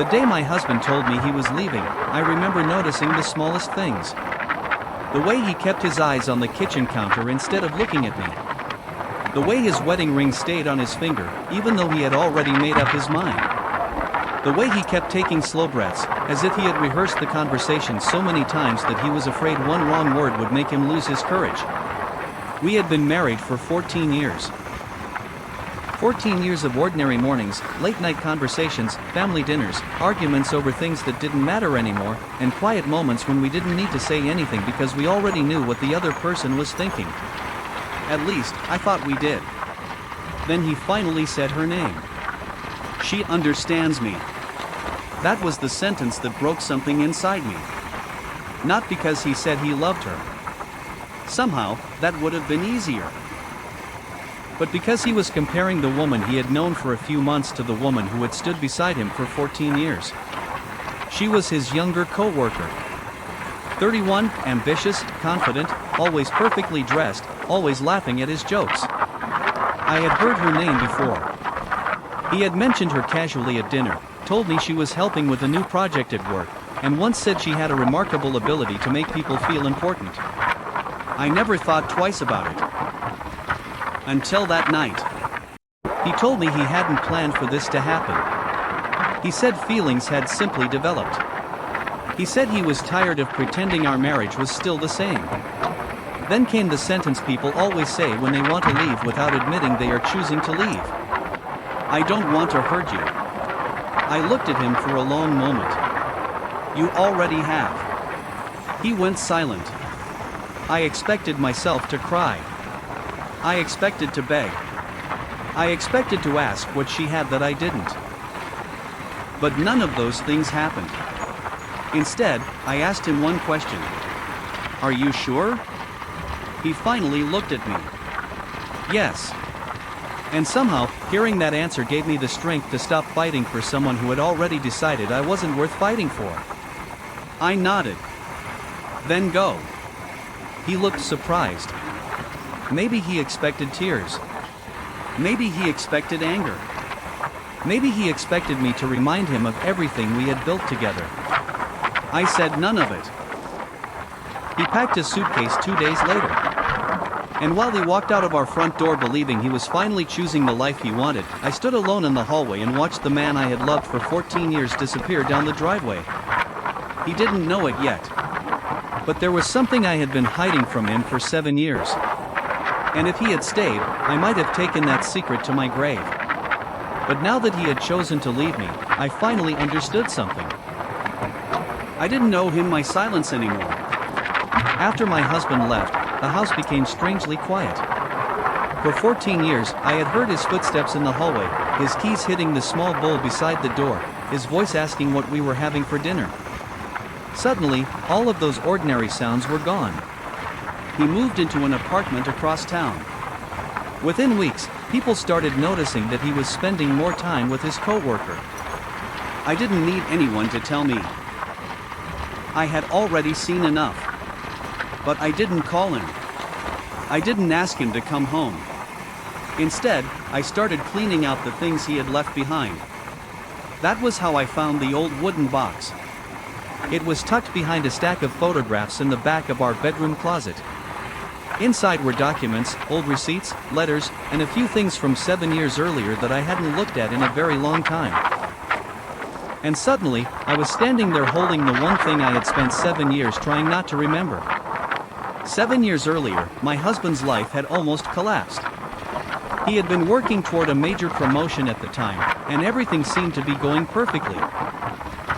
The day my husband told me he was leaving, I remember noticing the smallest things. The way he kept his eyes on the kitchen counter instead of looking at me. The way his wedding ring stayed on his finger, even though he had already made up his mind. The way he kept taking slow breaths, as if he had rehearsed the conversation so many times that he was afraid one wrong word would make him lose his courage. We had been married for 14 years. 14 years of ordinary mornings, late-night conversations, family dinners, arguments over things that didn't matter anymore, and quiet moments when we didn't need to say anything because we already knew what the other person was thinking. At least, I thought we did. Then he finally said her name. She understands me. That was the sentence that broke something inside me. Not because he said he loved her. Somehow, that would have been easier. But because he was comparing the woman he had known for a few months to the woman who had stood beside him for 14 years. She was his younger co-worker. 31, ambitious, confident, always perfectly dressed, always laughing at his jokes. I had heard her name before. He had mentioned her casually at dinner, told me she was helping with a new project at work, and once said she had a remarkable ability to make people feel important. I never thought twice about it. Until that night. He told me he hadn't planned for this to happen. He said feelings had simply developed. He said he was tired of pretending our marriage was still the same. Then came the sentence people always say when they want to leave without admitting they are choosing to leave. I don't want to hurt you. I looked at him for a long moment. You already have. He went silent. I expected myself to cry. I expected to beg. I expected to ask what she had that I didn't. But none of those things happened. Instead, I asked him one question. Are you sure? He finally looked at me. Yes. And somehow, hearing that answer gave me the strength to stop fighting for someone who had already decided I wasn't worth fighting for. I nodded. Then go. He looked surprised. Maybe he expected tears. Maybe he expected anger. Maybe he expected me to remind him of everything we had built together. I said none of it. He packed his suitcase 2 days later. And while he walked out of our front door believing he was finally choosing the life he wanted, I stood alone in the hallway and watched the man I had loved for 14 years disappear down the driveway. He didn't know it yet. But there was something I had been hiding from him for 7 years. And if he had stayed, I might have taken that secret to my grave. But now that he had chosen to leave me, I finally understood something. I didn't know him my silence anymore. After my husband left, the house became strangely quiet. For 14 years, I had heard his footsteps in the hallway, his keys hitting the small bowl beside the door, his voice asking what we were having for dinner. Suddenly, all of those ordinary sounds were gone. He moved into an apartment across town. Within weeks, people started noticing that he was spending more time with his coworker. I didn't need anyone to tell me. I had already seen enough. But I didn't call him. I didn't ask him to come home. Instead, I started cleaning out the things he had left behind. That was how I found the old wooden box. It was tucked behind a stack of photographs in the back of our bedroom closet. Inside were documents, old receipts, letters, and a few things from 7 years earlier that I hadn't looked at in a very long time. And suddenly, I was standing there holding the one thing I had spent 7 years trying not to remember. 7 years earlier, my husband's life had almost collapsed. He had been working toward a major promotion at the time, and everything seemed to be going perfectly.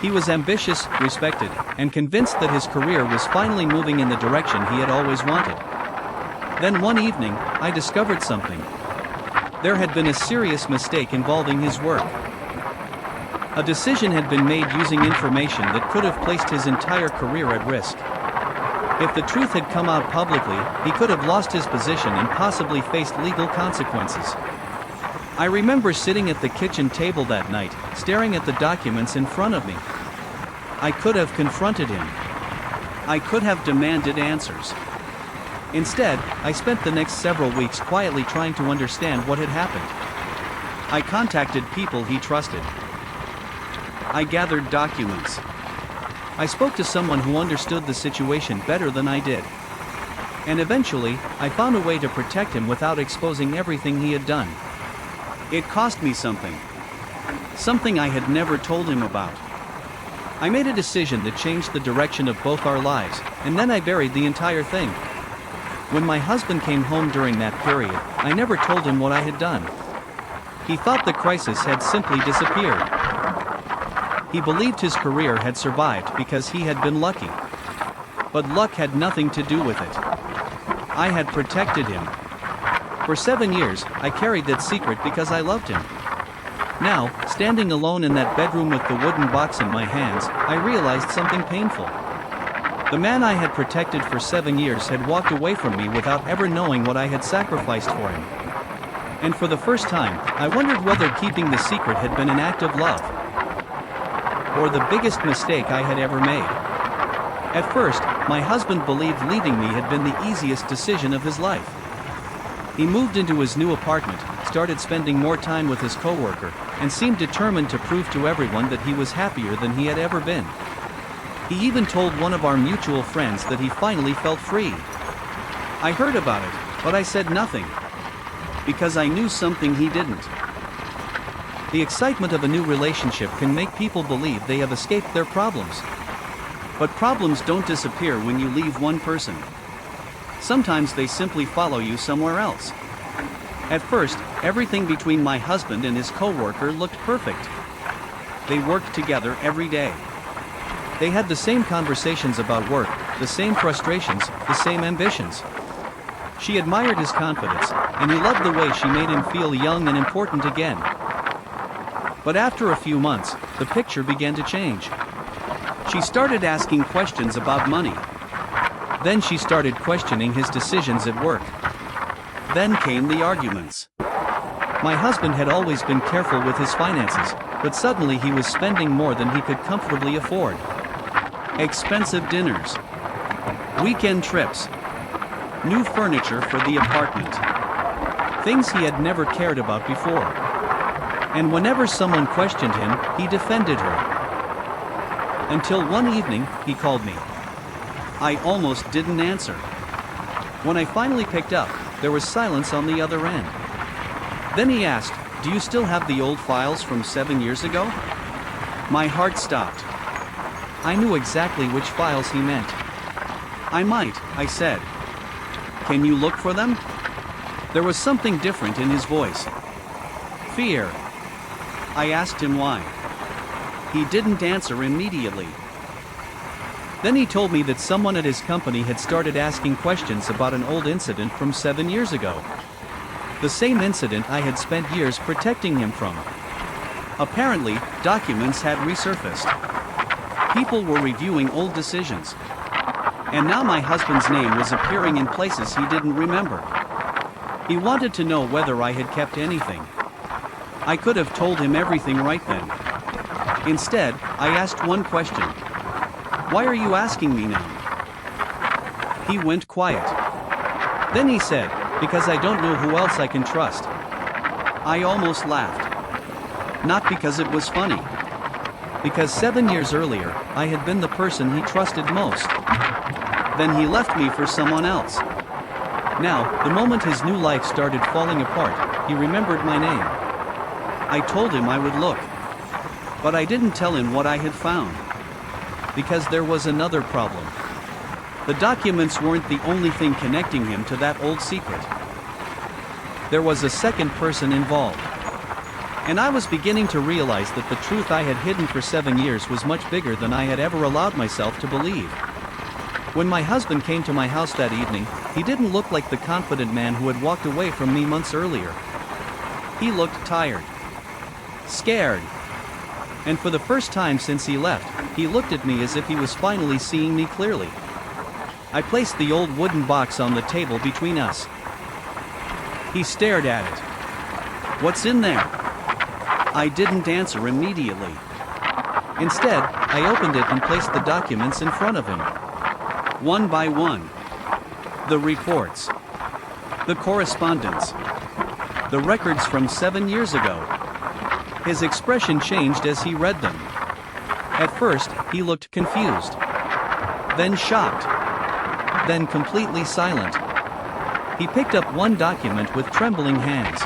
He was ambitious, respected, and convinced that his career was finally moving in the direction he had always wanted. Then one evening, I discovered something. There had been a serious mistake involving his work. A decision had been made using information that could have placed his entire career at risk. If the truth had come out publicly, he could have lost his position and possibly faced legal consequences. I remember sitting at the kitchen table that night, staring at the documents in front of me. I could have confronted him. I could have demanded answers. Instead, I spent the next several weeks quietly trying to understand what had happened. I contacted people he trusted. I gathered documents. I spoke to someone who understood the situation better than I did. And eventually, I found a way to protect him without exposing everything he had done. It cost me something. Something I had never told him about. I made a decision that changed the direction of both our lives, and then I buried the entire thing. When my husband came home during that period, I never told him what I had done. He thought the crisis had simply disappeared. He believed his career had survived because he had been lucky. But luck had nothing to do with it. I had protected him. For 7 years, I carried that secret because I loved him. Now, standing alone in that bedroom with the wooden box in my hands, I realized something painful. The man I had protected for 7 years had walked away from me without ever knowing what I had sacrificed for him. And for the first time, I wondered whether keeping the secret had been an act of love, or the biggest mistake I had ever made. At first, my husband believed leaving me had been the easiest decision of his life. He moved into his new apartment, started spending more time with his coworker, and seemed determined to prove to everyone that he was happier than he had ever been. He even told one of our mutual friends that he finally felt free. I heard about it, but I said nothing. Because I knew something he didn't. The excitement of a new relationship can make people believe they have escaped their problems. But problems don't disappear when you leave one person. Sometimes they simply follow you somewhere else. At first, everything between my husband and his coworker looked perfect. They worked together every day. They had the same conversations about work, the same frustrations, the same ambitions. She admired his confidence, and he loved the way she made him feel young and important again. But after a few months, the picture began to change. She started asking questions about money. Then she started questioning his decisions at work. Then came the arguments. My husband had always been careful with his finances, but suddenly he was spending more than he could comfortably afford. Expensive dinners, weekend trips, new furniture for the apartment. Things he had never cared about before. And whenever someone questioned him, he defended her. Until one evening, he called me. I almost didn't answer. When I finally picked up, there was silence on the other end. Then he asked, "Do you still have the old files from 7 years ago?" My heart stopped. I knew exactly which files he meant. "I might," I said. "Can you look for them?" There was something different in his voice. Fear. I asked him why. He didn't answer immediately. Then he told me that someone at his company had started asking questions about an old incident from 7 years ago. The same incident I had spent years protecting him from. Apparently, documents had resurfaced. People were reviewing old decisions. And now my husband's name was appearing in places he didn't remember. He wanted to know whether I had kept anything. I could have told him everything right then. Instead, I asked one question. "Why are you asking me now?" He went quiet. Then he said, "Because I don't know who else I can trust." I almost laughed. Not because it was funny. Because 7 years earlier, I had been the person he trusted most. Then he left me for someone else. Now, the moment his new life started falling apart, he remembered my name. I told him I would look. But I didn't tell him what I had found. Because there was another problem. The documents weren't the only thing connecting him to that old secret. There was a second person involved. And I was beginning to realize that the truth I had hidden for 7 years was much bigger than I had ever allowed myself to believe. When my husband came to my house that evening, he didn't look like the confident man who had walked away from me months earlier. He looked tired. Scared. And for the first time since he left, he looked at me as if he was finally seeing me clearly. I placed the old wooden box on the table between us. He stared at it. "What's in there?" I didn't answer immediately. Instead, I opened it and placed the documents in front of him. One by one. The reports. The correspondence. The records from 7 years ago. His expression changed as he read them. At first, he looked confused, then shocked, then completely silent. He picked up one document with trembling hands.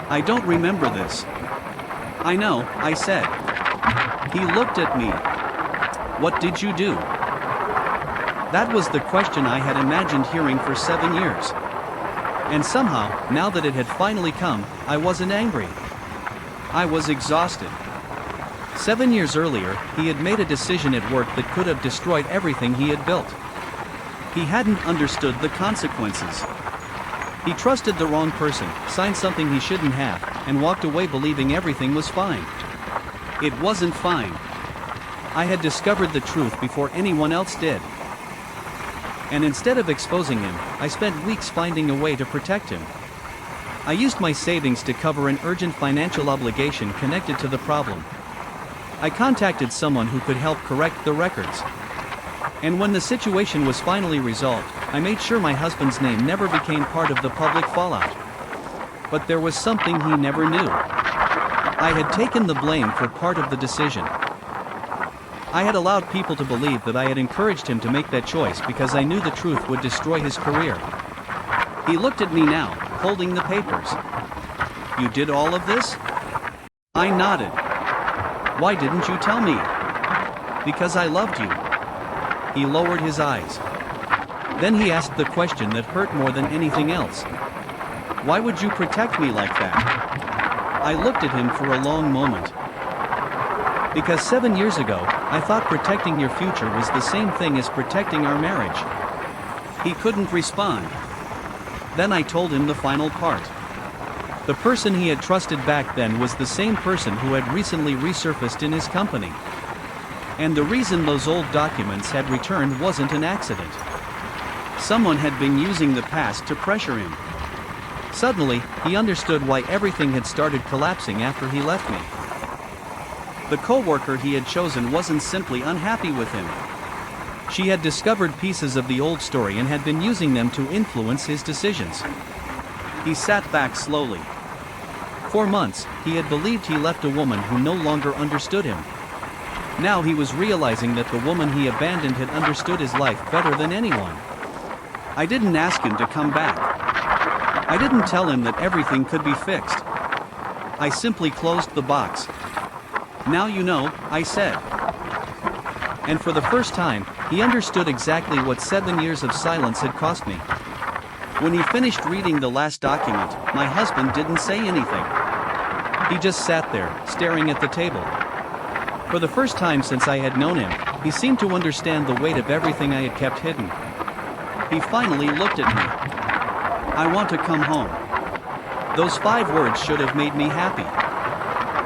"I don't remember this." "I know," I said. He looked at me. "What did you do?" That was the question I had imagined hearing for 7 years. And somehow, now that it had finally come, I wasn't angry. I was exhausted. 7 years earlier, he had made a decision at work that could have destroyed everything he had built. He hadn't understood the consequences. He trusted the wrong person, signed something he shouldn't have, and walked away believing everything was fine. It wasn't fine. I had discovered the truth before anyone else did. And instead of exposing him, I spent weeks finding a way to protect him. I used my savings to cover an urgent financial obligation connected to the problem. I contacted someone who could help correct the records. And when the situation was finally resolved, I made sure my husband's name never became part of the public fallout. But there was something he never knew. I had taken the blame for part of the decision. I had allowed people to believe that I had encouraged him to make that choice because I knew the truth would destroy his career. He looked at me now, holding the papers. "You did all of this?" I nodded. "Why didn't you tell me?" "Because I loved you." He lowered his eyes. Then he asked the question that hurt more than anything else. "Why would you protect me like that?" I looked at him for a long moment. "Because 7 years ago, I thought protecting your future was the same thing as protecting our marriage." He couldn't respond. Then I told him the final part. The person he had trusted back then was the same person who had recently resurfaced in his company. And the reason those old documents had returned wasn't an accident. Someone had been using the past to pressure him. Suddenly, he understood why everything had started collapsing after he left me. The coworker he had chosen wasn't simply unhappy with him. She had discovered pieces of the old story and had been using them to influence his decisions. He sat back slowly. For months, he had believed he left a woman who no longer understood him. Now he was realizing that the woman he abandoned had understood his life better than anyone. I didn't ask him to come back. I didn't tell him that everything could be fixed. I simply closed the box. "Now you know," I said. And for the first time, he understood exactly what 7 years of silence had cost me. When he finished reading the last document, my husband didn't say anything. He just sat there, staring at the table. For the first time since I had known him, he seemed to understand the weight of everything I had kept hidden. He finally looked at me. "I want to come home." Those 5 words should have made me happy.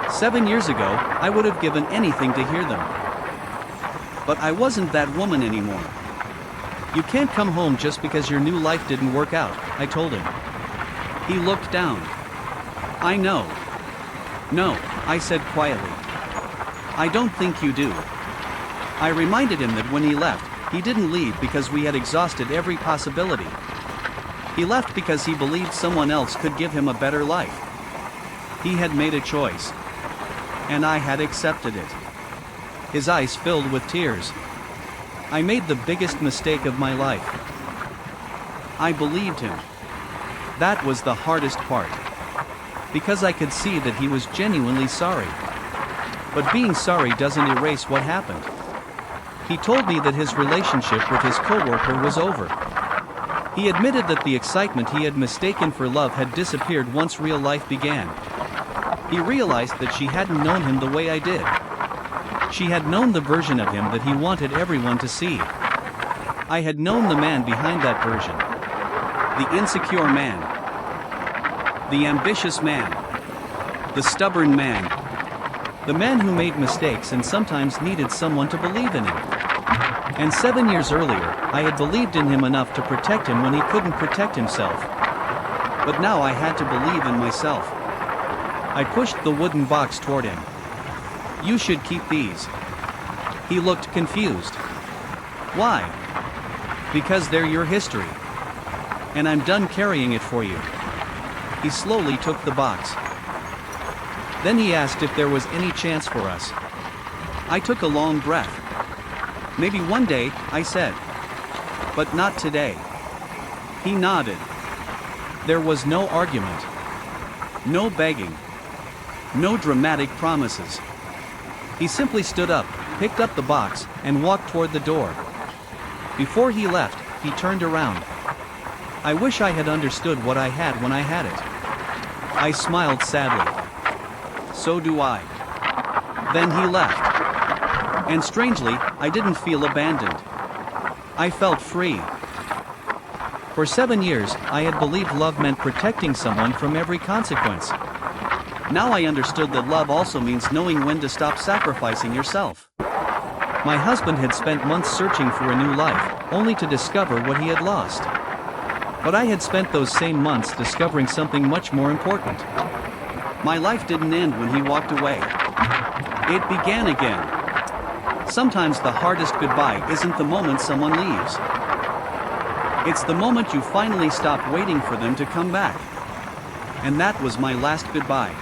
7 years ago, I would have given anything to hear them. But I wasn't that woman anymore. "You can't come home just because your new life didn't work out," I told him. He looked down. "I know." "No," I said quietly. "I don't think you do." I reminded him that when he left, he didn't leave because we had exhausted every possibility. He left because he believed someone else could give him a better life. He had made a choice. And I had accepted it. His eyes filled with tears. I made the biggest mistake of my life. I believed him. That was the hardest part. Because I could see that he was genuinely sorry. But being sorry doesn't erase what happened. He told me that his relationship with his coworker was over. He admitted that the excitement he had mistaken for love had disappeared once real life began. He realized that she hadn't known him the way I did. She had known the version of him that he wanted everyone to see. I had known the man behind that version. The insecure man. The ambitious man. The stubborn man. The man who made mistakes and sometimes needed someone to believe in him. And 7 years earlier, I had believed in him enough to protect him when he couldn't protect himself. But now I had to believe in myself. I pushed the wooden box toward him. "You should keep these." He looked confused. "Why?" "Because they're your history. And I'm done carrying it for you." He slowly took the box. Then he asked if there was any chance for us. I took a long breath. Maybe one day, I said. But not today. He nodded. There was no argument. No begging. No dramatic promises. He simply stood up, picked up the box, and walked toward the door. Before he left, he turned around. I wish I had understood what I had when I had it. I smiled sadly. So do I. Then he left. And strangely, I didn't feel abandoned. I felt free. For 7 years, I had believed love meant protecting someone from every consequence. Now I understood that love also means knowing when to stop sacrificing yourself. My husband had spent months searching for a new life, only to discover what he had lost. But I had spent those same months discovering something much more important. My life didn't end when he walked away. It began again. Sometimes the hardest goodbye isn't the moment someone leaves. It's the moment you finally stop waiting for them to come back. And that was my last goodbye.